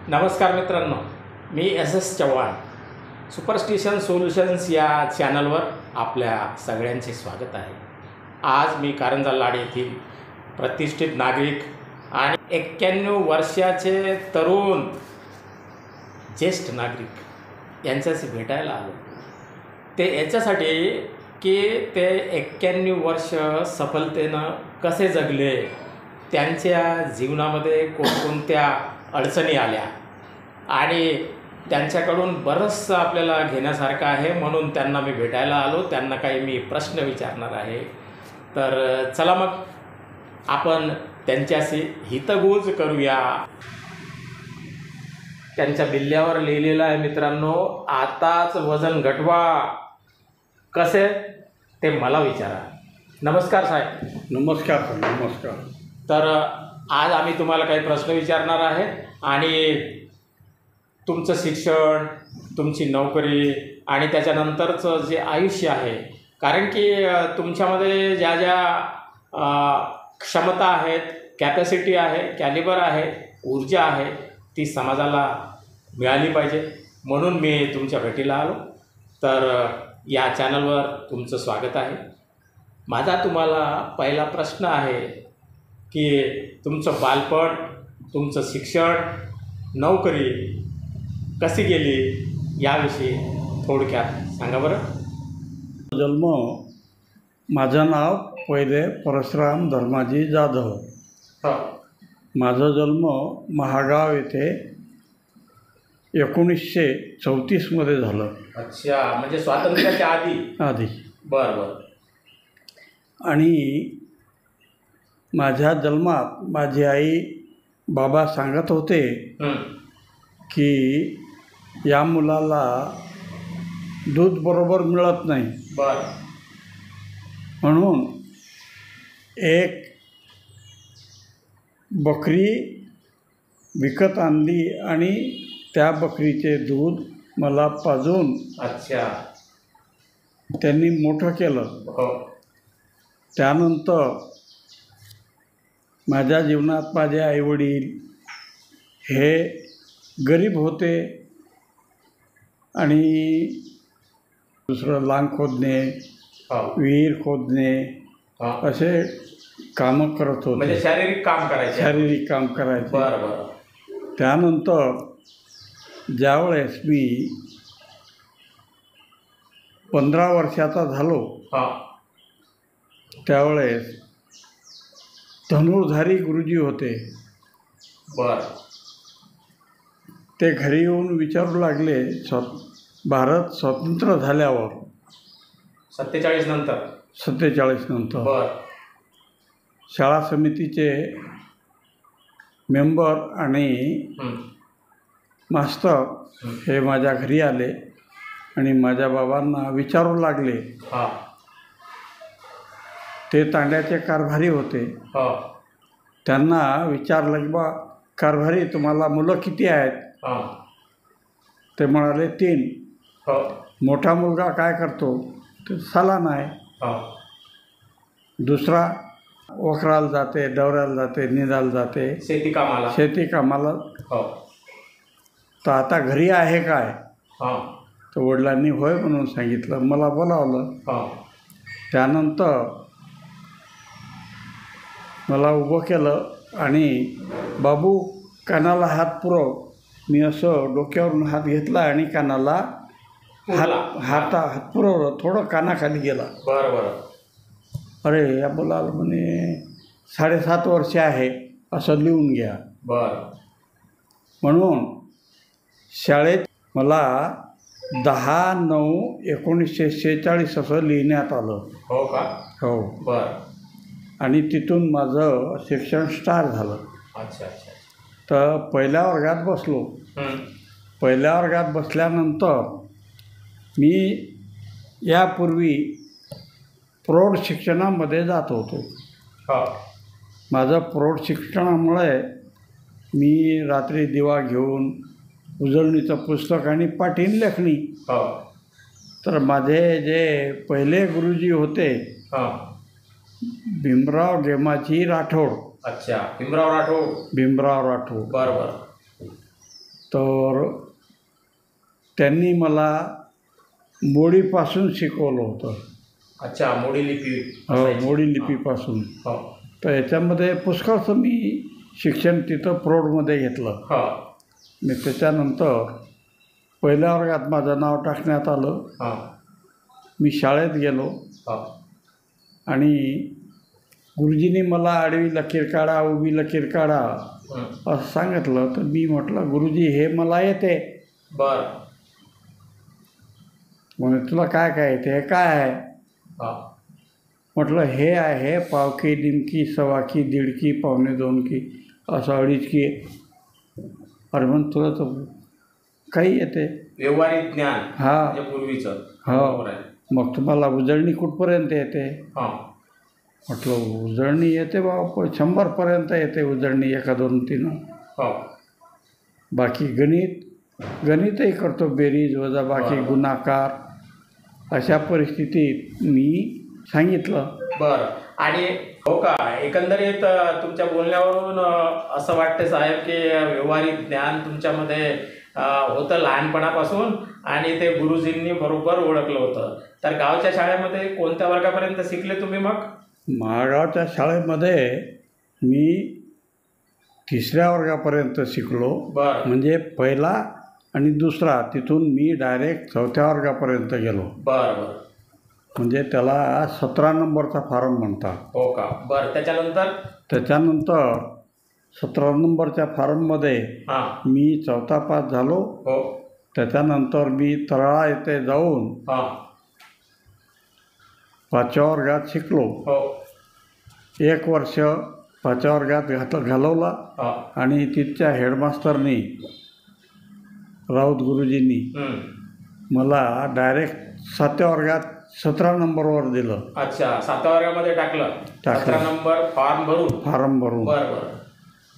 नमस्कार मित्रांनो, मी S Chavan. Superstition solutions या चॅनलवर आपल्या सगळ्यांचे स्वागत आहे. आज मी कारंजा लाड येथील प्रतिष्ठित नागरिक आणि 91 वर्षाचे तरुण ज्येष्ठ नागरिक यांच्याशी भेटायला आलो. ते याच्यासाठी की ते 91 वर्ष सफलतेनं कसे जगले, त्यांच्या जीवनामध्ये कोणकोणत्या अडचणी आल्या आणि त्यांच्याकडून बरंचसं आपल्याला घेण्यासारखं आहे, म्हणून त्यांना मी भेटायला आलो. त्यांना काही मी प्रश्न विचारणार आहे. तर चला मग आपण त्यांच्याशी हितगुज करूया. त्यांच्या बिल्ल्यावर लिहिलेलं आहे मित्रांनो, आताच वजन घटवा. कसे ते मला विचारा. नमस्कार साहेब. नमस्कार सर. नमस्कार. तर आज आम्ही तुम्हाला काही प्रश्न विचारणार आहे आणि तुमचं शिक्षण, तुमची नोकरी आणि त्याच्यानंतरचं जे आयुष्य आहे, कारण की तुमच्यामध्ये ज्या ज्या क्षमता आहेत, कॅपॅसिटी आहे, कॅलिबर आहे, ऊर्जा आहे, ती समाजाला मिळाली पाहिजे, म्हणून मी तुमच्या भेटीला आलो. तर या चॅनलवर तुमचं स्वागत आहे. माझा तुम्हाला पहिला प्रश्न आहे की तुमचं बालपण, तुमचं शिक्षण, नोकरी कशी गेली याविषयी थोडक्यात सांगा बरं. जन्म, माझं नाव पहिले परशुराम धर्माजी जाधव. हो. माझा जन्म महागाव येथे 1934मध्ये झालं. अच्छा, म्हणजे स्वातंत्र्याच्या आधी. बरं बरं. आणि माझ्या जन्मात माझी आई बाबा सांगत होते की या मुलाला दूध बरोबर मिळत नाही, बरं, म्हणून एक बकरी विकत आणली आणि त्या बकरीचे दूध मला पाजून अच्छा, त्यांनी मोठं केलं. हो. त्यानंतर माझ्या जीवनात माझे आईवडील हे गरीब होते आणि दुसरं लांग खोदणे, हो. विहीर खोदणे हो. असे कामं करत होते. म्हणजे शारीरिक काम करायचे. शारीरिक काम करायचे. बरं बरं. त्यानंतर ज्यावेळेस मी 15 वर्षाचा झालो, हो. त्यावेळेस धनुर्धारी गुरुजी होते. बरं. ते घरी येऊन विचारू लागले, भारत स्वतंत्र झाल्यावर 47 नंतर. 47 नंतर बरं. शाळा समितीचे मेंबर आणि मास्तर हे माझ्या घरी आले आणि माझ्या बाबांना विचारू लागले. हां. ते तांड्याचे कारभारी होते. हो. त्यांना विचारलं की बा कारभारी, तुम्हाला मुलं किती आहेत? हां. ते म्हणाले 3. हो. मोठा मुलगा काय करतो? तर सालान आहे. हो. दुसरा वखराला जाते, डवऱ्याला जाते, निंदायला जाते, शेती कामाला. हो. तर आता घरी आहे काय? हां. तर वडिलांनी होय म्हणून सांगितलं. मला बोलावलं. हो. त्यानंतर मला उभं केलं आणि बाबू कानाला हात पुरव. मी असं डोक्यावरून हात घेतला आणि कानाला हात पुरवलं. थोडं कानाखाली गेला. बरं बरं. अरे या मुलाला म्हणे 7.5 वर्ष आहे असं लिहून घ्या. बरं. म्हणून शाळेत मला 10/9/1946 असं लिहिण्यात आलं. हो का? हो. बरं. आणि तिथून माझं शिक्षण स्टार्ट झालं. अच्छा अच्छा. तर पहिल्या वर्गात बसलो. पहिल्या वर्गात बसल्यानंतर मी यापूर्वी प्रौढ शिक्षणामध्ये जात होतो. हो. माझं प्रौढ शिक्षणामुळे मी रात्री दिवा घेऊन उजळणीचं पुस्तक आणि पाटीन लेखणी. हो. तर माझे जे पहिले गुरुजी होते हो. भीमराव गेमाजी राठोड. अच्छा, भीमराव राठोड. भीमराव राठोड. बरं बरं. तर त्यांनी मला मोडीपासून शिकवलं होतं. अच्छा, मोडी लिपी हो, असायची. मोडी लिपीपासून. हो तर याच्यामध्ये पुष्कळचं मी शिक्षण तिथं प्रौढमध्ये घेतलं. हो मी त्याच्यानंतर पहिल्या वर्गात माझं नाव टाकण्यात आलं. हो मी शाळेत गेलो हो आणि गुरुजींनी मला आडवी लकीर काढा, उभी लकीर काढा असं सांगितलं. तर मी म्हटलं, गुरुजी हे मला येते. बरं. म्हणे तुला काय काय येते, हे काय आहे? हा म्हटलं हे आहे पावकी, निमकी, सवाकी, दीडकी, पावणे दोनकी, असं अडीचकी. अरे म्हण तुला तर काही येते. व्यवहारिक ज्ञान हा. म्हणजे पूर्वीचं. हो. बरोबर आहे. मग तुम्हाला उजळणी कुठपर्यंत येते? हा म्हटलं उजळणी येते बाबा, पण 100पर्यंत येते उजळणी, 1, 2, 3. हो बाकी गणितही करतो, बेरीज वजाबाकी, बरं. गुणाकार. अशा परिस्थितीत मी सांगितलं. बरं. आणि हो का, एकंदरीत तुमच्या बोलण्यावरून असं वाटतं साहेब की व्यवहारिक ज्ञान तुमच्यामध्ये होतं लहानपणापासून आणि ते गुरुजींनी बरोबर ओळखलं होतं. तर गावच्या शाळेमध्ये कोणत्या वर्गापर्यंत शिकले तुम्ही मग? महागावच्या शाळेमध्ये मी 3ऱ्या वर्गापर्यंत शिकलो. बरं म्हणजे पहिला आणि दुसरा, तिथून मी डायरेक्ट 4थ्या वर्गापर्यंत गेलो. बरं बरं. म्हणजे त्याला 17 नंबरचा फॉर्म म्हणतात. हो का. बरं. त्याच्यानंतर 17 नंबरच्या फॉर्ममध्ये हां मी 4था पास झालो. हो त्याच्यानंतर मी तराळा येथे जाऊन हां 5व्या वर्गात शिकलो. हो 1 वर्ष 5व्या वर्गात घालवला. हां आणि तिथच्या हेडमास्टरनी, राऊत गुरुजींनी, मला डायरेक्ट 7व्या वर्गात 17 नंबरवर दिलं. अच्छा, 7व्या वर्गामध्ये टाकलं. 17 नंबर फॉर्म भरून. बरं बरं.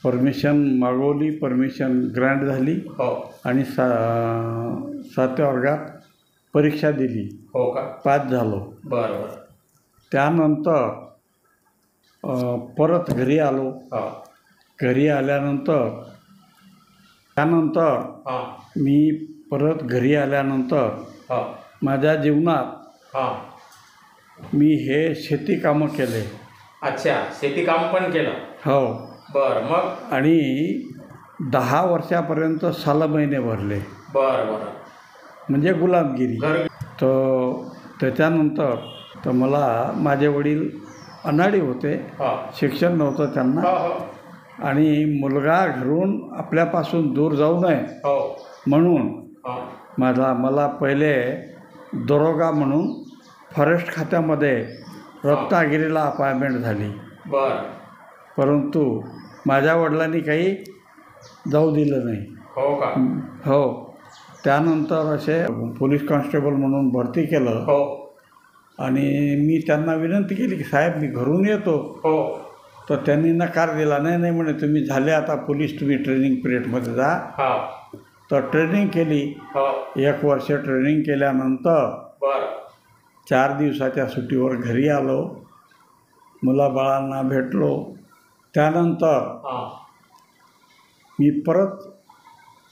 परमिशन मागवली, परमिशन ग्रँट झाली हो आणि 7व्या वर्गात परीक्षा दिली. हो का. पास झालो. बरं बरं. त्यानंतर परत घरी आलो. हो घरी आल्यानंतर त्यानंतर हां मी परत घरी आल्यानंतर हो माझ्या जीवनात हां. मी हे शेती कामं केले. अच्छा, शेतीकाम पण केलं. हो. बरं. मग? आणि 10 वर्षापर्यंत 6 महिने भरले. बरं बरं. म्हणजे गुलामगिरी. तर त्याच्यानंतर तर मला माझे वडील अनाडी होते, हो शिक्षण नव्हतं त्यांना. हो हो आणि मुलगा घरून आपल्यापासून दूर जाऊ नये हो म्हणून हो मला पहिले दरोगा म्हणून फॉरेस्ट खात्यामध्ये रत्नागिरीला अपॉइंटमेंट झाली. बरं. परंतु माझ्या वडिलांनी काही जाऊ दिलं नाही. हो का. हो. त्यानंतर असे पोलीस कॉन्स्टेबल म्हणून भरती केलं. हो आणि मी त्यांना विनंती केली की साहेब मी घरून येतो. हो तर त्यांनी नकार दिला. नाही म्हणे, तुम्ही झाले आता पोलीस, तुम्ही ट्रेनिंग पिरियडमध्ये जा. हा तर ट्रेनिंग केली. हो 1 वर्ष ट्रेनिंग केल्यानंतर बरं. 4 दिवसाच्या सुट्टीवर घरी आलो. मुलाबाळांना भेटलो. त्यानंतर हां मी परत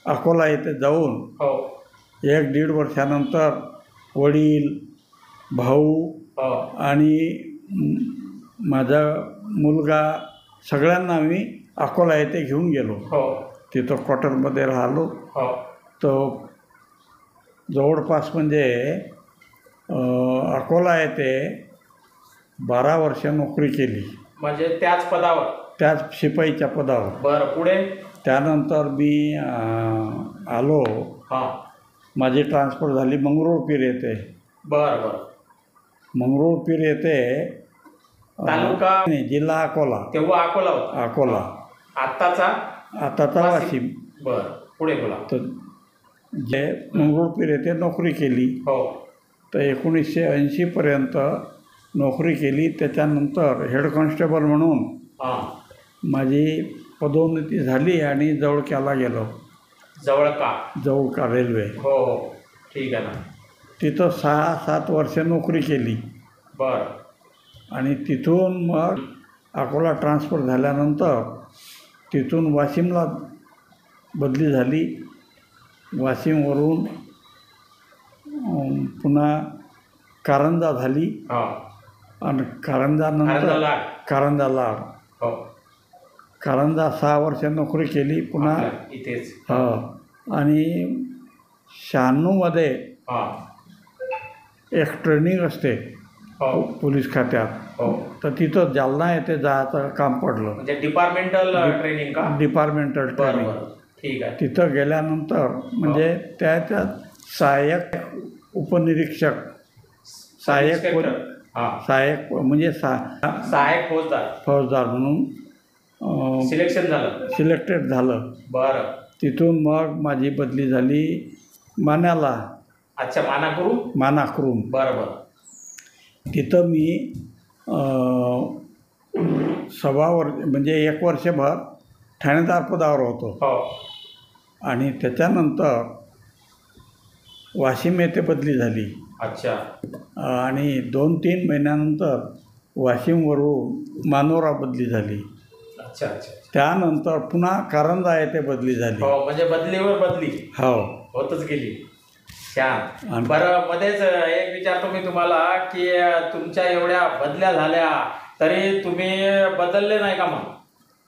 अकोला येथे जाऊन हो 1-1.5 वर्षानंतर वडील, भाऊ हो आणि माझा मुलगा सगळ्यांना मी अकोला येथे घेऊन गेलो. हो तिथं क्वार्टरमध्ये राहिलो. हो तर जवळपास म्हणजे अकोला येथे 12 वर्ष नोकरी केली. म्हणजे त्याच पदावर? त्याच शिपाईच्या पदावर. बरं. पुढे? त्यानंतर मी आलो. हां माझी ट्रान्सफर झाली मंगरुळपीर येथे. बरं बरं. मंगरुळपीर येथे तालुका? नाही, जिल्हा अकोला. तेव्हा अकोला होता? अकोला. आताचा वाशिम. बरं. पुढे बोला. तर जे मंगरुळपीर येथे नोकरी केली. हो तर 1980पर्यंत नोकरी केली. त्याच्यानंतर हेड कॉन्स्टेबल म्हणून हां माझी पदोन्नती झाली आणि जवळक्याला गेलो. जवळका रेल्वे. हो हो ठीक आहे ना. तिथं 6-7 वर्ष नोकरी केली. बरं. आणि तिथून मग अकोला ट्रान्सफर झाल्यानंतर तिथून वाशिमला बदली झाली. वाशिमवरून पुन्हा कारंजा झाली हो आणि कारंजानंतर लाड. कारंजा लाड. हो कारंजा 6 वर्ष नोकरी केली पुन्हा. आपल्या इथेच. हो आणि 96मध्ये हा एक ट्रेनिंग असते हो पोलीस खात्यात, हो तर तिथं जालना येथे जायचं काम पडलं. म्हणजे डिपार्टमेंटल ट्रेनिंग का? डिपार्टमेंटल बरं ट्रेनिंग. बरं ठीक आहे. तिथं गेल्यानंतर म्हणजे त्याच्यात सहाय्यक उपनिरीक्षक, सहाय्यक इन्स्पेक्टर. हा सहाय्यक म्हणजे सहाय्यक फौजदार फौजदार म्हणून सिलेक्शन झालं. सिलेक्टेड झालं. बरं. तिथून मग माझी बदली झाली मान्याला, अच्छा मानाकुरू. मानाक्रूम. बरं बरं. तिथं मी 6 वर्ष म्हणजे 1 वर्षभर ठाणेदार पदावर होतो. हो आणि त्याच्यानंतर वाशिम येथे बदली झाली अच्छा. आणि 2-3 महिन्यानंतर वाशिमवरून मानोरा बदली झाली. अच्छा अच्छा. त्यानंतर पुन्हा कारंजा येथे बदली झाली. हो म्हणजे बदलीवर बदली हो. होतच गेली. छान. आणि- बरं मध्येच एक विचारतो मी तुम्हाला की तुमच्या एवढ्या बदल्या झाल्या तरी तुम्ही बदलले नाही का मग?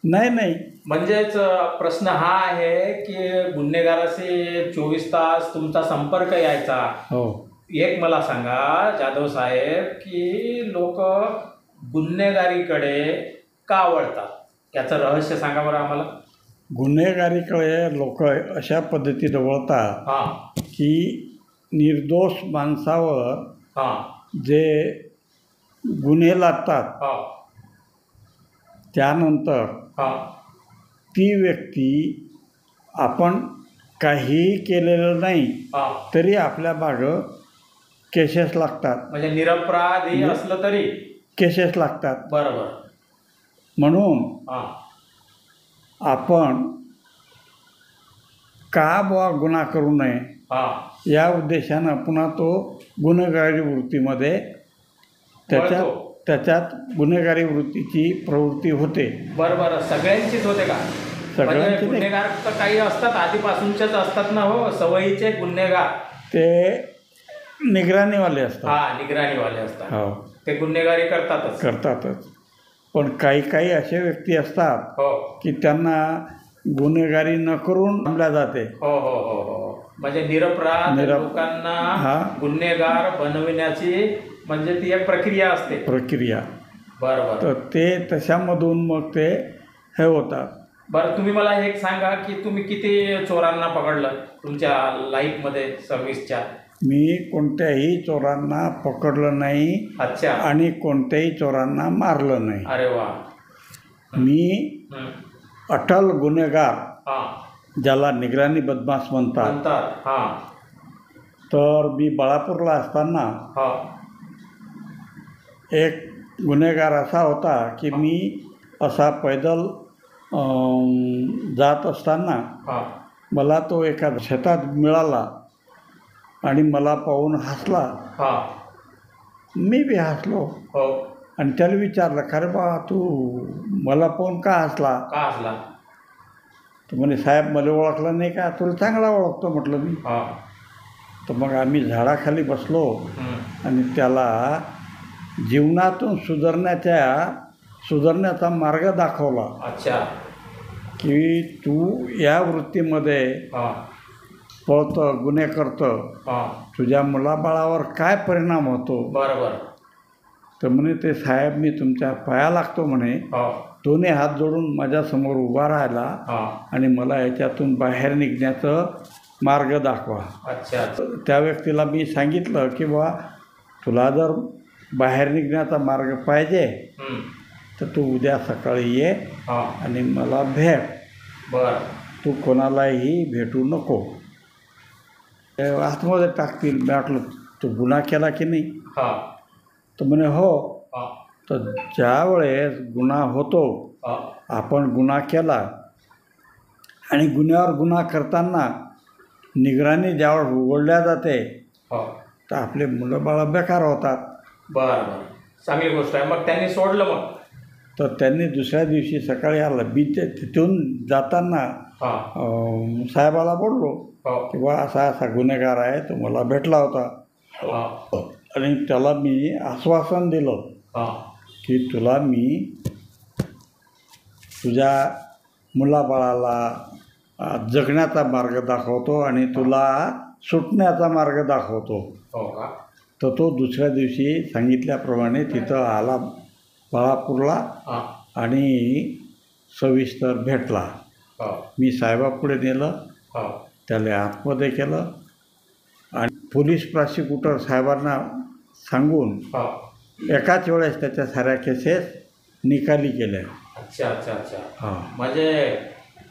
नाही. म्हणजेच प्रश्न हा आहे की गुन्हेगाराशी 24 तास तुमचा संपर्क यायचा. हो. एक मला सांगा जाधव साहेब की लोक गुन्हेगारीकडे का वळतात याचं रहस्य सांगा बरं आम्हाला. गुन्हेगारीकडे लोक अशा पद्धतीने वळतात हां की निर्दोष माणसावर हां जे गुन्हे लागतात हां त्यानंतर हां ती व्यक्ती आपण काहीही केलेलं नाही हां तरी आपल्या मागं केसेस लागतात. म्हणजे निरपराधी असलं तरी केसेस लागतात. बरोबर. म्हणून हां आपण का बुवा गुन्हा करू नये हां या उद्देशानं पुन्हा तो गुन्हेगारी वृत्तीमध्ये वळतो. त्याच्यात गुन्हेगारी वृत्तीची प्रवृत्ती होते. बरं बरं. सगळ्यांचीच होते का? म्हणजे सगळ्यांची नाही. गुन्हेगार तर काही असतात आधीपासूनचेच असतात ना हो सवयीचे गुन्हेगार. ते निगराणीवाले असतात. हा निगराणीवाले असतात. हो ते गुन्हेगारी करतातच. पण काही असे व्यक्ती असतात हो की त्यांना गुन्हेगारी न करून थांबल्या जाते. हो हो हो हो. म्हणजे निरपराध लोकांना हा. गुन्हेगार बनविण्याची म्हणजे ती एक प्रक्रिया असते. प्रक्रिया. बरोबर. तर ते तशामधून मग ते हे होतात. बरं तुम्ही मला एक सांगा की तुम्ही किती चोरांना पकडलं तुमच्या लाईफमध्ये सर्व्हिसच्या? मी कोणत्याही चोरांना पकडलं नाही अच्छा. आणि कोणत्याही चोरांना मारलं नाही. अरे वा. मी अटल गुन्हेगार हां ज्याला निगराणी बदमाश म्हणतात. म्हणतात. हां तर मी बाळापूरला असताना हां एक गुन्हेगार असा होता की मी असा पैदल जात असताना हां मला तो एका शेतात मिळाला आणि मला पाहून हसला. हां मी बी हसलो हो. आणि त्याला विचारलं का रे बा तू मला पाहून का हसला? का हसला? तर म्हणे साहेब मला ओळखलं नाही का? तुला चांगला ओळखतो म्हटलं मी. हां तर मग आम्ही झाडाखाली बसलो आणि त्याला जीवनातून सुधारण्याचा मार्ग दाखवला. अच्छा. की तू या वृत्तीमध्ये हां पळतं गुन्हे करतं हां तुझ्या मुलाबाळावर काय परिणाम होतो? बरोबर. तर म्हणे ते साहेब मी तुमच्या पाया लागतो म्हणे. हो दोन्ही हात जोडून माझ्यासमोर उभा राहिला हां आणि मला याच्यातून बाहेर निघण्याचं मार्ग दाखवा. अच्छा. त्या व्यक्तीला मी सांगितलं की बा तुला जर बाहेर निघण्याचा मार्ग पाहिजे तर तू उद्या सकाळी ये हां आणि मला भेट. बरं. तू कोणालाही भेटू नको. ते आतमध्ये टाकतील. मी वाटलं तू गुन्हा केला की नाही? हां तर म्हणे हो. हां तर ज्यावेळेस गुन्हा होतो हां आपण गुन्हा केला आणि गुन्ह्यावर गुन्हा करताना निगराणी ज्यावेळेस उघडल्या जाते हो तर आपले मुलं बाळं बेकार होतात. बरं बरं. चांगली गोष्ट आहे. मग त्यांनी सोडलं मग? तर त्यांनी दुसऱ्या दिवशी सकाळी आलं. मी तिथून जाताना हा. साहेबाला बोललो हो. की बा असा असा गुन्हेगार आहे तो मला भेटला होता हा. आणि त्याला मी आश्वासन दिलं हा. की तुला मी तुझ्या मुलाबाळाला जगण्याचा मार्ग दाखवतो आणि तुला सुटण्याचा मार्ग दाखवतो. हो का? तर तो दुसऱ्या दिवशी सांगितल्याप्रमाणे तिथं आला बाळापूरला हा. आणि सविस्तर भेटला. हो. मी साहेबापुढे नेलं, हो. त्याला आतमध्ये केलं आणि पोलीस प्रॉसिक्युटर साहेबांना सांगून हो. एकाच वेळेस त्याच्या साऱ्या केसेस निकाली केल्या. अच्छा अच्छा अच्छा. हां, म्हणजे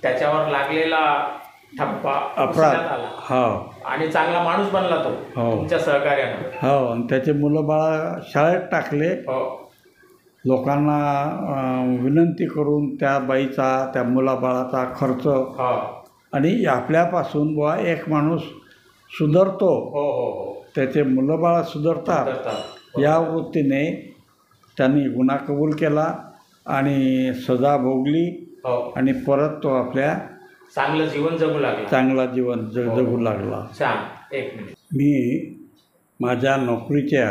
त्याच्यावर लागलेला ठप्पा अपराध. उचलण्यात आला हो आणि चांगला माणूस बनला तो हो तुमच्या सहकार्यानं. हो आणि त्याचे मुलं बाळा शाळेत टाकले. हो. लोकांना विनंती करून त्या बाईचा त्या मुलाबाळाचा खर्च हो. आणि आपल्यापासून बुवा एक माणूस सुधारतो, हो. हो. हो. त्याचे मुलं बाळा सुधारतात, करतात. या वृत्तीने त्यांनी गुन्हा कबूल केला आणि सजा भोगली हो. आणि परत तो आपल्या चांगलं जीवन जगू लागला. चांगला जीवन जगू लागला. छान. एक मिनिट. मी माझ्या नोकरीच्या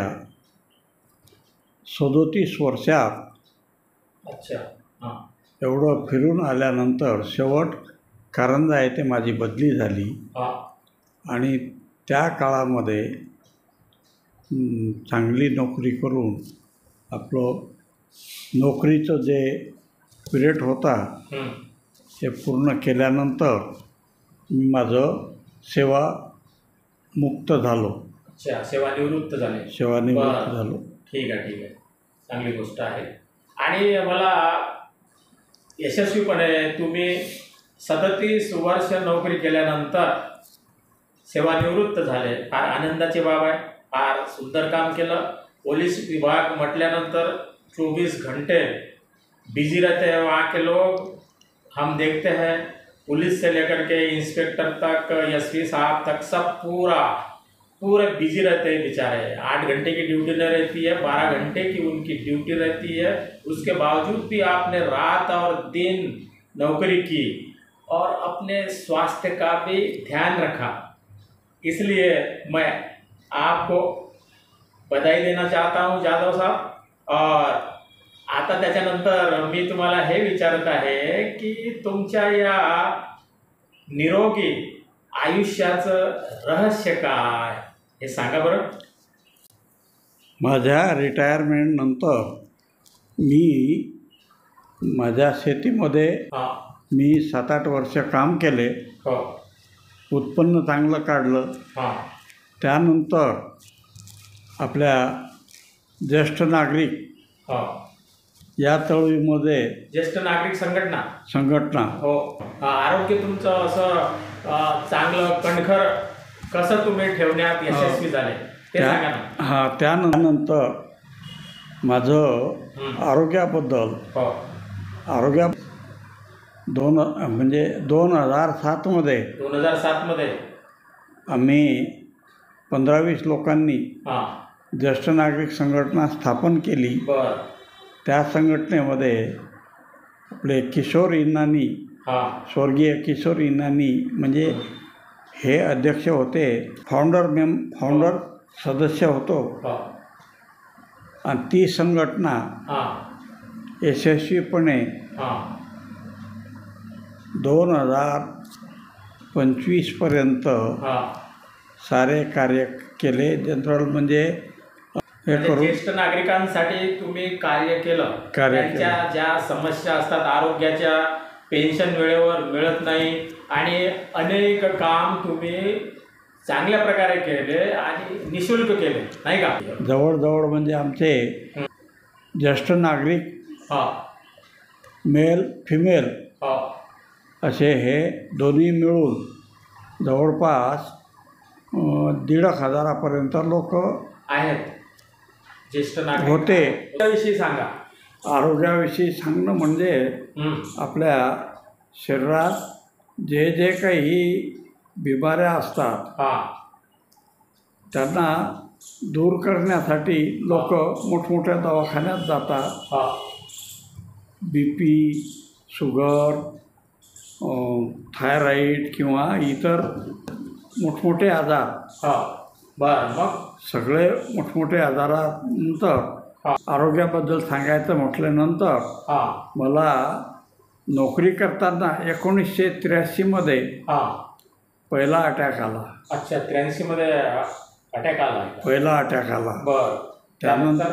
37 वर्षात अच्छा. हां. एवढं फिरून आल्यानंतर शेवट कारंजा येथे माझी बदली झाली हां. आणि त्या काळामध्ये चांगली नोकरी करून आपलं नोकरीचं जे पिरियड होता हं. ते पूर्ण केल्यानंतर मी माझं सेवामुक्त झालो, अच्छा. सेवानिवृत्त झाले. सेवानिवृत्त बरं. झालो. ठीक आहे. ठीक आहे. चांगली गोष्ट आहे. आणि मला यशस्वीपणे तुम्ही 37 वर्ष नोकरी केल्यानंतर सेवानिवृत्त झाले. फार आनंदाची बाब आहे. फार सुंदर काम केलं. पोलीस विभाग म्हटल्यानंतर 24 घंटे बिजी रहते हैं वहाँ के लोग. हम देखते हैं पुलिस से लेकर के इंस्पेक्टर तक, एसपी साहब तक, सब पूरे बिजी रहते हैं बेचारे. 8 घंटे की ड्यूटी नहीं रहती है, 12 घंटे की उनकी ड्यूटी रहती है. उसके बावजूद भी आपने रात और दिन नौकरी की और अपने स्वास्थ्य का भी ध्यान रखा. इसलिए मैं आपको बधाई देना चाहता हूं जाधव साहब. और आता त्याच्यानंतर मी तुम्हाला हे विचारत आहे की तुमच्या या निरोगी आयुष्याचं रहस्य काय हे सांगा बरं. माझ्या रिटायरमेंटनंतर मी माझ्या शेतीमध्ये हां. मी 7-8 वर्ष काम केले, हो. उत्पन्न चांगलं काढलं. हां. त्यानंतर आपल्या ज्येष्ठ नागरिक हो. या चळवळीमध्ये ज्येष्ठ नागरिक संघटना हो. आरोग्य तुमचं असं चांगलं कणखर कसं तुम्ही ठेवण्यात यशस्वी झाले ते सांगा ना. त्यानंतर माझं आरोग्याबद्दल हो. आरोग्या 2007 मध्ये 2007 मध्ये आम्ही 15-20 लोकांनी हां. ज्येष्ठ नागरिक संघटना स्थापन केली. बरं. त्या संघटनेमध्ये आपले किशोर इनानी, हां. स्वर्गीय किशोर इनानी म्हणजे हे अध्यक्ष होते. फाउंडर सदस्य होतो. हो. आणि ती संघटना हां. यशस्वीपणे हां. 2025 पर्यंत हां. सारे कार्य केले. जनरल म्हणजे हे म्हणजे करून ज्येष्ठ नागरिकांसाठी तुम्ही कार्य केलं. त्यांच्या ज्या समस्या असतात आरोग्याच्या, पेन्शन वेळेवर मिळत नाही आणि अनेक काम तुम्ही चांगल्या प्रकारे केले आणि निशुल्क केले नाही का. जवळजवळ म्हणजे आमचे ज्येष्ठ नागरिक हां. मेल फिमेल हो. असे हे दोन्ही मिळून जवळपास 1,500 लोक आहेत ज्येष्ठ नागरिक होते. त्याविषयी सांगा. आरोग्याविषयी सांगणं म्हणजे आपल्या शरीरात जे जे काही बिमाऱ्या असतात हां. त्यांना दूर करण्यासाठी लोक मोठमोठ्या दवाखान्यात जातात. हां. BP, शुगर, थायरॉईड किंवा इतर मोठमोठे आजार, हा बरं, मग सगळे मोठमोठे आजारानंतर आरोग्याबद्दल सांगायचं म्हटल्यानंतर हा मला नोकरी करताना 1983मध्ये हा पहिला अटॅक आला. अच्छा, 83 मध्ये अटॅक आला. पहिला अटॅक आला. बर, त्यानंतर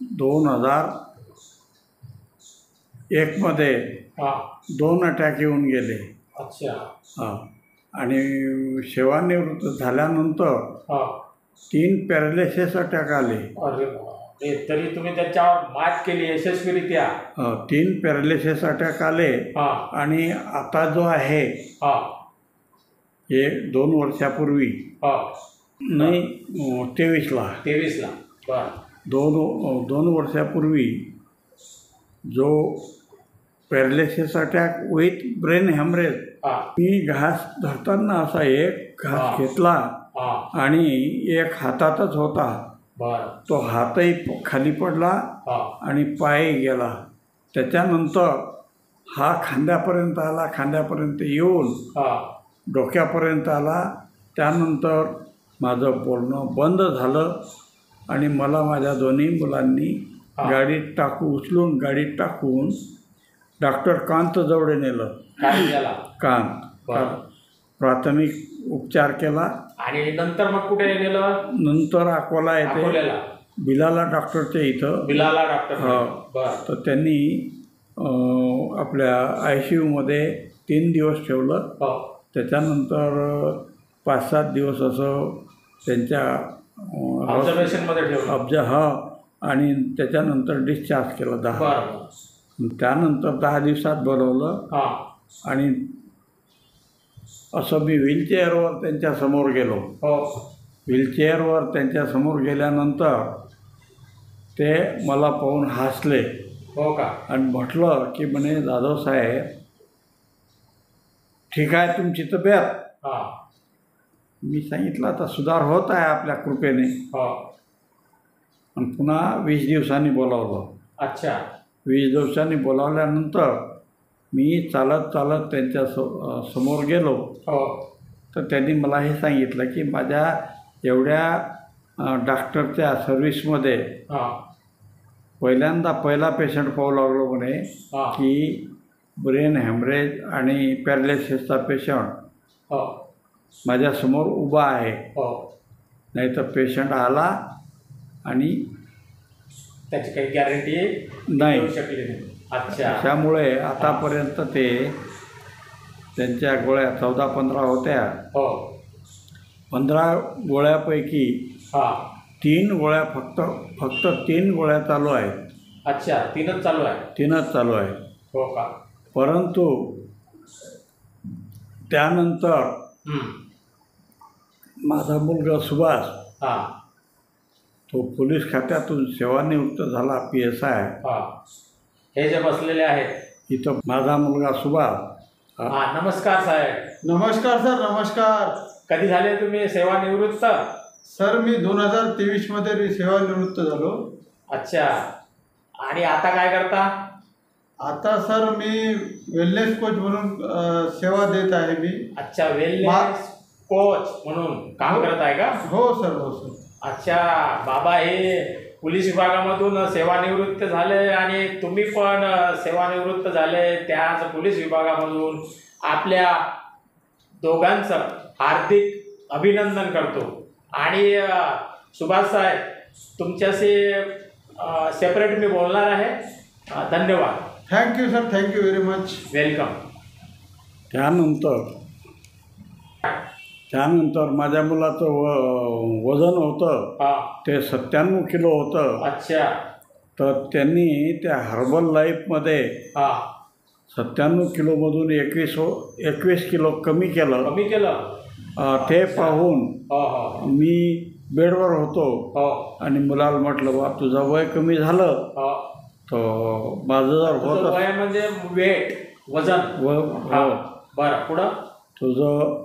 2001 मध्ये हा 2 अटॅक येऊन गेले. अच्छा, हां, आणि सेवानिवृत्त झाल्यानंतर हा 3 पॅरालिसिस अटॅक आले. अरे बापरे, तरी तुम्ही त्याच्यावर मात केली यशस्वीरित्या. 3 पॅरालिसिस अटॅक आले. हा आणि आता जो आहे हा हे 2 वर्षापूर्वी, हा नाही 23ला, 23ला, बर, 2 वर्षापूर्वी जो paralysis attack with brain haemorrhage, हा मी घास धरताना असा एक घास हा. घेतला हा आणि एक हातातच होता. बर, तो हातही खाली पडला हा आणि पायही गेला. त्याच्यानंतर हा खांद्यापर्यंत आला, खांद्यापर्यंत येऊन हा डोक्यापर्यंत आला. त्यानंतर माझं बोलणं बंद झालं आणि मला माझ्या दोन्ही मुलांनी उचलून गाडीत टाकून डॉक्टर कांत जवळ नेलं. काय झाला? कांत बरं. प्राथमिक उपचार केला. आणि नंतर मग कुठे नेलं? नंतर अकोला येते, अकोल्याला, बिलाला डॉक्टरच्या इथं. बिलाला डॉक्टर. हा. बर, तर त्यांनी आपल्या ICUमध्ये 3 दिवस ठेवलं. हो त्याच्यानंतर 5-7 दिवस असं त्यांच्या ऑब्झर्वेशनमध्ये ठेवलं. आणि त्याच्यानंतर डिस्चार्ज केलं 10. बरं, त्यानंतर 10 दिवसात बोलवलं. हा आणि असं मी व्हीलचेअरवर त्यांच्यासमोर गेलो. हो व्हीलचेअरवर त्यांच्यासमोर गेल्यानंतर ते मला पाहून हसले. हो का? आणि म्हटलं की म्हणे, जाधव साहेब, ठीक आहे तुमची तब्येत? हा मी सांगितलं आता सुधार होत आहे आपल्या कृपेने. हो. आणि पुन्हा 20 दिवसांनी बोलावलं. अच्छा, 20 दिवसांनी बोलावल्यानंतर मी चालत त्यांच्या समोर गेलो. हो तर त्यांनी मला हे सांगितलं की माझ्या एवढ्या डॉक्टरच्या सर्व्हिसमध्ये हा पहिला पेशंट पाहू लागलो म्हणे हा की ब्रेन हॅमरेज आणि पॅरालिसिसचा पेशंट हो माझ्यासमोर उभा आहे. हो. नाही तर पेशंट आला आणि त्याची काही गॅरंटी नाही देऊ शकली नाही. अच्छा, त्यामुळे आतापर्यंत ते त्यांच्या गोळ्या 14-15 होत्या. हो 15 गोळ्यापैकी हा 3 गोळ्या फक्त 3 गोळ्या चालू आहेत. अच्छा, 3च चालू आहे. 3च चालू आहेत. हो का? परंतु त्यानंतर माझा मुलगा सुभाष, हा तो पोलीस खात्यातून सेवानिवृत्त झाला, PSI. हा हे जे बसलेले आहेत इथं माझा मुलगा सुभाष. हा, नमस्कार साहेब. नमस्कार सर, नमस्कार. कधी झाले तुम्ही सेवानिवृत्त? सर मी 2023मध्ये सेवानिवृत्त झालो. अच्छा, आणि आता काय करता? आता सर मी वेलनेस कोच म्हणून सेवा देत आहे मी. अच्छा, वेलनेस कोच म्हणून काम करत आहे का? हो सर, हो सर. अच्छा, बाबा हे पोलीस विभागामधून सेवानिवृत्त झाले आणि तुम्ही पण सेवानिवृत्त झाले त्याच पोलीस विभागामधून. आपल्या दोघांचं हार्दिक अभिनंदन करतो. आणि सुभाष साहेब, तुमच्याशी सेपरेट मी बोलणार आहे. धन्यवाद. Thank you sir, thank you very much. Welcome. त्यानंतर माझ्या मुलाचं वजन होतं हा ते 97 किलो होतं. अच्छा, तर त्यांनी त्या हर्बल लाईफमध्ये हा 97 किलोमधून 21 किलो कमी केलं. कमी केलं. ते पाहून हो हो मी बेडवर होतो हो आणि मुलाला म्हटलं, बा तुझं वय कमी झालं. हो. तर माझं जर तुझं वय म्हणजे वेट, वजन. हो, बरं, पुढं. तुझं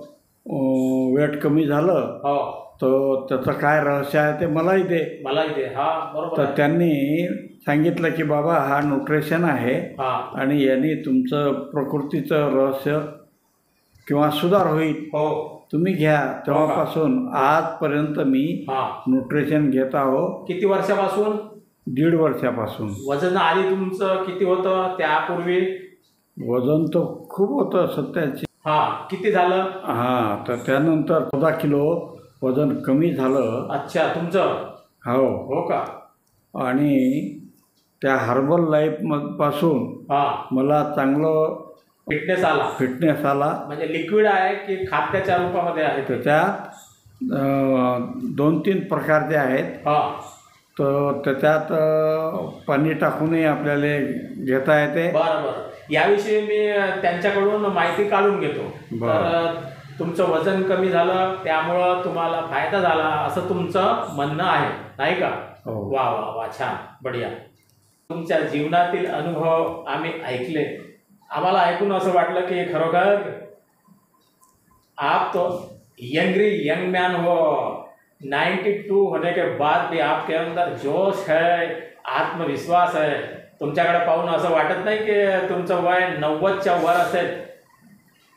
वेट कमी झालं हो तर त्याचं काय रहस्य आहे ते मलाही दे. मलाही दे. हा बरोबर तर आहे. त्यांनी सांगितलं की बाबा हा न्यूट्रिशन आहे हा आणि यांनी तुमचं प्रकृतीचं रहस्य किंवा सुधार होईल, हो तुम्ही घ्या. तेव्हापासून आजपर्यंत मी हा. न्यूट्रिशन घेत आहो. किती वर्षापासून? 1.5 वर्षापासून. वजन आधी तुमचं किती होतं त्यापूर्वी? वजन तर खूप होतं सध्याची. हा किती झालं? हां, तर त्यानंतर 14 किलो वजन कमी झालं. अच्छा तुमचं? हो. हो का? आणि त्या हर्बल लाईफपासून हा मला चांगलं फिटनेस आला. फिटनेस आला. म्हणजे लिक्विड आहे की खाद्याच्या रूपामध्ये आहे ते? त्याच्यात 2-3 प्रकारचे आहेत. हा तर त्याच्यात पाणी टाकूनही आपल्याला घेता येते. बरं बरं. याविषयी मी त्यांच्याकडून माहिती काढून घेतो. बरं. तर तुमचं वजन कमी झालं त्यामुळं तुम्हाला फायदा झाला असं तुमचं म्हणणं आहे नाही का? हो. वा वा वा छान बढिया. तुमच्या जीवनातील अनुभव आम्ही ऐकले. आम्हाला ऐकून असं वाटलं की खरोखर आप तो यंग मैन हो. 92 होने के बाद भी आपके अंदर जोश है, आत्मविश्वास है. तुमच्याकडे पाहून असं वाटत नाही की तुमचं वय 90च्या वर असेल.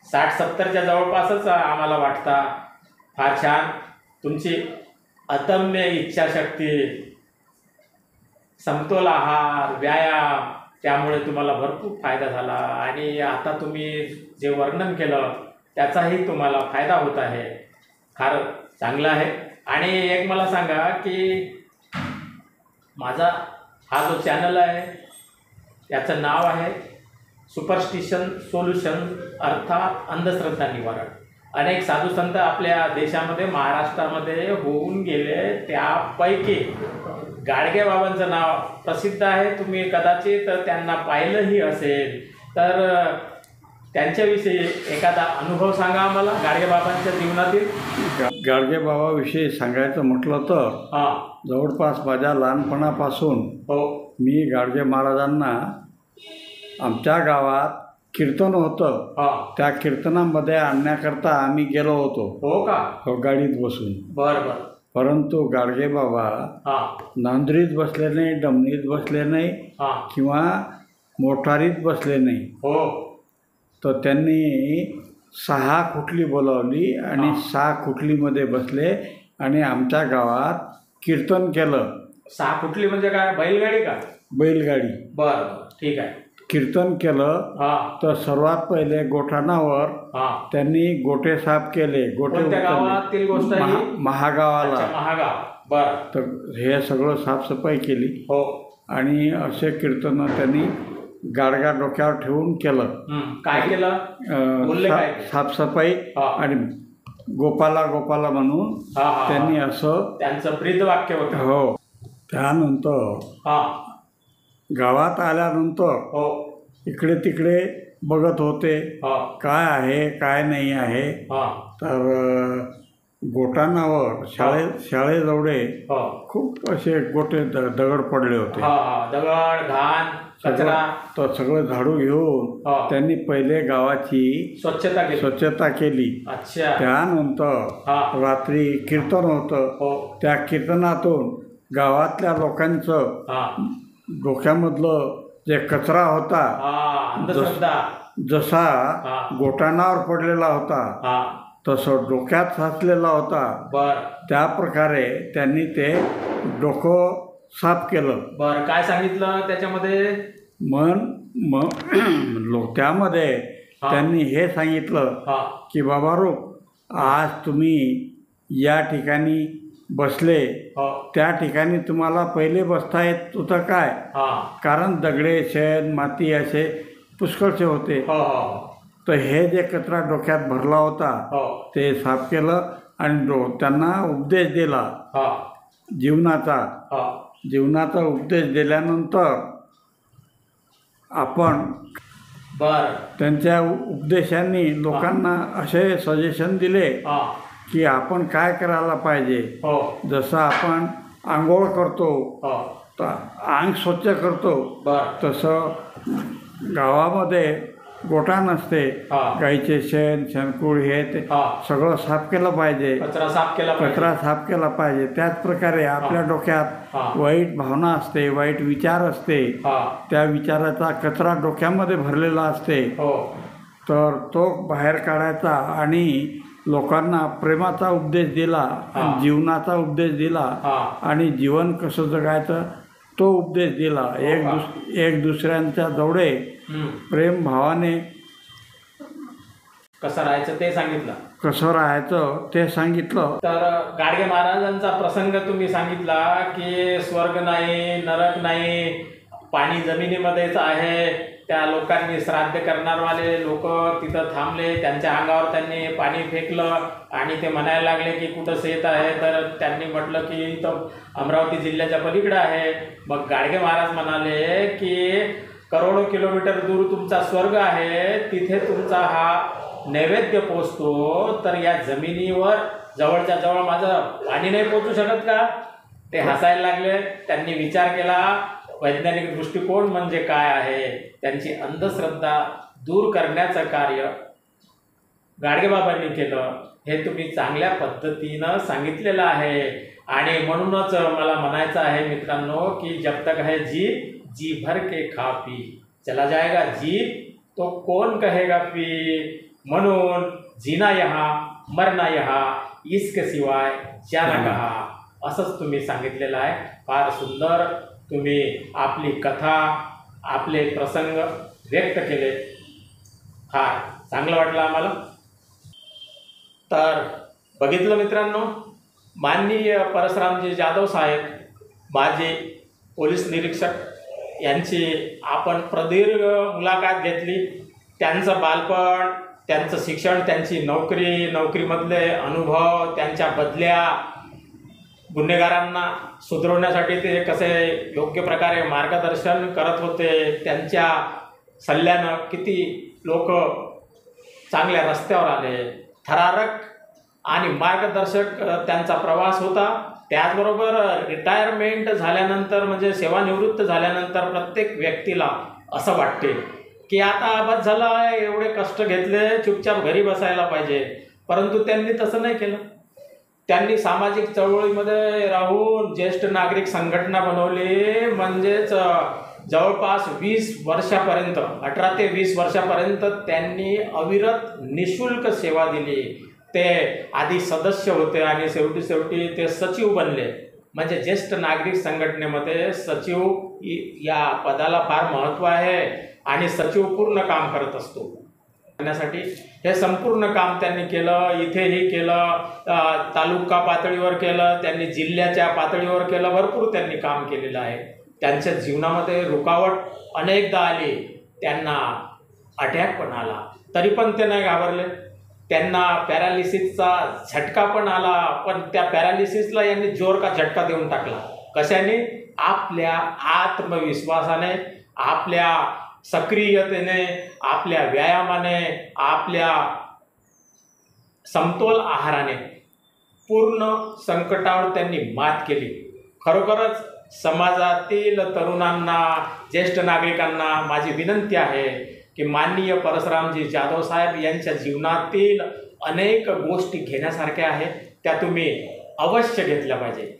60-70च्या जवळपासच आम्हाला वाटता. फार छान. तुमची अदम्य इच्छाशक्ती, समतोल आहार, व्यायाम त्यामुळे तुम्हाला भरपूर फायदा झाला आणि आता तुम्ही जे वर्णन केलं त्याचाही तुम्हाला फायदा होत आहे. फार चांगलं आहे. आणि एक मला सांगा की माझा हा जो चॅनल आहे याचं नाव आहे सुपरस्टिशन सोल्युशन अर्थात अंधश्रद्धा निवारण. अनेक साधू संत आपल्या देशामध्ये महाराष्ट्रामध्ये होऊन गेले. त्यापैकी गाडगे बाबांचं नाव प्रसिद्ध आहे. तुम्ही कदाचित त्यांना पाहिलंही असेल. तर त्यांच्याविषयी एखादा अनुभव सांगा आम्हाला गाडगे बाबांच्या जीवनातील. गाडगे बाबाविषयी सांगायचं म्हटलं तर हां जवळपास माझ्या लहानपणापासून हो मी गाडगे महाराजांना आमच्या गावात कीर्तन होतं, हां त्या कीर्तनामध्ये आणण्याकरता आम्ही गेलो होतो. हो का? हो, गाडीत बसून. बरं बरं. परंतु गाडगे बाबा हां नांदरीत बसले नाही, डमणीत बसले नाही हां किंवा मोटारीत बसले नाही. हो तर त्यांनी 6 खुटली बोलावली आणि 6 खुटलीमध्ये बसले आणि आमच्या गावात कीर्तन केलं. 6 कुठली म्हणजे काय? बैलगाडी का? बैलगाडी. बरं बरं ठीक आहे. कीर्तन केलं. हां तर सर्वात पहिले गोठाणावर हां. त्यांनी गोटे साफ केले. गोटे कोणत्या उचलले. गावातील गोष्ट आहे ही? महागावाला. अच्छा, महागाव. बरं. तर हे सगळं साफसफाई केली हो आणि असे कीर्तन त्यांनी गाडगा डोक्यावर ठेवून केलं. काय केलं? बोलले काय? साफसफाई हा. आणि गोपाला गोपाला म्हणून हा, हा, त्यांनी हा. असं. त्यांचं ब्रीद वाक्य होतं. हो. त्यानंतर हा गावात आल्यानंतर हो इकडे तिकडे बघत होते हा काय आहे काय नाही आहे. हा तर गोटांनावर शाळेजवळे हो खूप असे गोटे दगड पडले होते. हा हा. दगड घाण कचरा. तर सगळं झाडू घेऊन हा. त्यांनी पहिले गावाची स्वच्छता केली. अच्छा. त्यानंतर हा. रात्री कीर्तन होतं. हो त्या कीर्तनातून गावातल्या लोकांचं हा डोक्यामधलं जे कचरा होता, हा अंधश्रद्धा जसा हा. गोटांनावर पडलेला होता हा तसं डोक्यात साचलेला होता. बर त्या प्रकारे त्यांनी ते डोकं साफ केलं. बर. काय सांगितलं त्याच्यामध्ये? त्यामध्ये हा. त्यांनी हे सांगितलं हा की बाबारो, आज तुम्ही या ठिकाणी बसले, हो त्या ठिकाणी तुम्हाला पहिले बसता येत होतं काय? हा कारण दगडे शेण माती असे पुष्कळसे होते. हो हो तर हे जे कचरा डोक्यात भरला होता हो ते साफ केलं आणि त्यांना उपदेश दिला हा जीवनाचा. हा जीवनाचा उपदेश दिल्यानंतर आपण बर त्यांच्या उपदेशांनी लोकांना असे सजेशन दिले हा की आपण काय करायला पाहिजे. हो जसं आपण आंघोळ करतो, हो तर अंग स्वच्छ करतो, बर तसं गावामध्ये गोठा नसते, हा. गाईचे शेण शेणकूळ हे ते हा. सगळं साफ केलं पाहिजे, कचरा साफ केला पाहिजे. कचरा साफ केला पाहिजे. त्याच प्रकारे आपल्या डोक्यात हा. वाईट भावना असते, वाईट विचार असते, हा. त्या विचाराचा कचरा डोक्यामध्ये भरलेला असते, हो. तर तो बाहेर काढायचा आणि लोकांना प्रेमाचा उपदेश दिला, हा. जीवनाचा उपदेश दिला हा. आणि जीवन कसं जगायचं तो उपदेश दिला. एक दुसऱ्यांच्या जवळे हम्म. प्रेम भावाने कसं राहायचं ते सांगितलं. कसं राहायचं ते सांगितलं. तर गाडगे महाराजांचा प्रसंग तुम्ही सांगितला की स्वर्ग नाही, नरक नाही, पाणी जमिनीमध्येच आहे. त्या लोकांनी श्राद्ध करणारवाले लोक तिथं थांबले, त्यांच्या अंगावर त्यांनी पाणी फेकलं आणि ते म्हणायला लागले की कुठं शेत आहे, तर त्यांनी म्हटलं की इथं अमरावती जिल्ह्याच्या पलीकडे आहे. मग गाडगे महाराज म्हणाले की करोडो किलोमीटर दूर तुमचा स्वर्ग आहे, तिथे तुमचा हा नैवेद्य पोचतो, तर या जमिनीवर जवळच्या जवळ माझं पाणी नाही पोचू शकत का? ते हसायला लागले. त्यांनी विचार केला वैज्ञानिक दृष्टिकोन म्हणजे काय आहे, त्यांची अंधश्रद्धा दूर करण्याचं कार्य गाडगेबाबांनी केलं. हे तुम्ही चांगल्या पद्धतीनं सांगितलेलं आहे. आणि म्हणूनच मला म्हणायचं आहे मित्रांनो की जब तक है जी भर के खा पी, चला जाएगा जी तो कौन कहेगा पी. म्हणून जीना यहाँ मरना यहाँ, इसके सिवाय जाना कहा, असंच तुम्ही सांगितलेलं आहे. फार सुंदर तुम्ही आपली कथा, आपले प्रसंग व्यक्त केले. फार चांगलं वाटलं आम्हाला. तर बघितलं मित्रांनो, माननीय परसरामजी जाधव साहेब, माजी पोलीस निरीक्षक यांची आपण प्रदीर्घ मुलाखत घेतली. त्यांचं बालपण, त्यांचं शिक्षण, त्यांची नोकरीमधले अनुभव, त्यांच्या बदल्या, गुन्हेगारांना सुधारवण्यासाठी ते कसे योग्य प्रकारे मार्गदर्शन करत होते, त्यांच्या सल्ल्यानं किती लोक चांगल्या रस्त्यावर आले. थरारक आणि मार्गदर्शक त्यांचा प्रवास होता. त्याचबरोबर रिटायरमेंट झाल्यानंतर म्हणजे सेवानिवृत्त झाल्यानंतर प्रत्येक व्यक्तीला असं वाटते की आता बस झाला, एवढे कष्ट घेतले, चुपचाप घरी बसायला पाहिजे. परंतु त्यांनी तसं नाही केलं. त्यांनी सामाजिक चळवळीमध्ये राहून ज्येष्ठ नागरिक संघटना बनवली. म्हणजेच जवळपास 20 वर्षापर्यंत, 18 ते 20 वर्षापर्यंत त्यांनी अविरत निशुल्क सेवा दिली. ते आधी सदस्य होते आणि शेवटी ते सचिव बनले. म्हणजे ज्येष्ठ नागरिक संघटनेमध्ये सचिव या पदाला फार महत्त्व आहे आणि सचिव पूर्ण काम करत असतो. करण्यासाठी हे संपूर्ण काम त्यांनी केलं. इथेही केलं, तालुका पातळीवर केलं, त्यांनी जिल्ह्याच्या पातळीवर केलं, भरपूर त्यांनी काम केलेलं आहे. त्यांच्या जीवनामध्ये रुकावट अनेकदा आली, त्यांना अटॅक पण आला, तरी पण ते नाही घाबरले. त्यांना पॅरालिसिसचा झटका पण आला, पण त्या पॅरालिसिसला यांनी जोर का झटका देऊन टाकला. कशाने? आपल्या आत्मविश्वासाने, आपल्या सक्रियतेने, आपल्या व्यायामाने, आपल्या समतोल आहाराने पूर्ण संकटावर त्यांनी मात केली. खरोखरच समाजातील तरुणांना, ज्येष्ठ नागरिकांना माझी विनंती आहे की माननीय परसरामजी जाधव साहेब यांच्या जीवनातील अनेक गोष्टी घेण्यासारख्या आहेत, त्या तुम्ही अवश्य घेतल्या पाहिजे.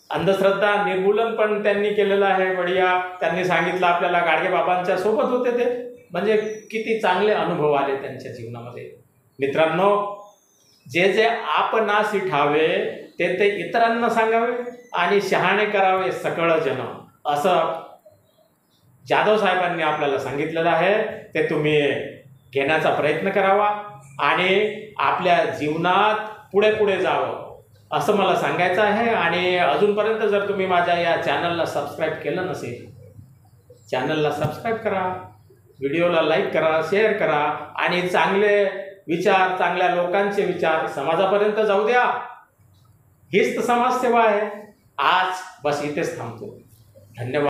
अंधश्रद्धा निर्मूलन पण त्यांनी केलेलं आहे. बढिया. त्यांनी सांगितलं आपल्याला गाडगेबाबांच्या सोबत होते ते, म्हणजे किती चांगले अनुभव आले त्यांच्या जीवनामध्ये. मित्रांनो, जे आपणासी ठावे ते इतरांना सांगावे आणि शहाणे करावे सकळ जन, असं जाधव साहेबांनी आपल्याला सांगितलेलं आहे. ते तुम्ही घेण्याचा प्रयत्न करावा आणि आपल्या जीवनात पुढे जावं, असं मला सांगायचं आहे. आणि अजूनपर्यंत जर तुम्ही माझ्या या चॅनलला सबस्क्राईब केलं नसेल, चॅनलला सबस्क्राईब करा, व्हिडिओला लाईक करा, शेअर करा आणि चांगले विचार, चांगल्या लोकांचे विचार समाजापर्यंत जाऊ द्या. हीच तर समाजसेवा आहे. आज बस इथेच थांबतो. धन्यवाद.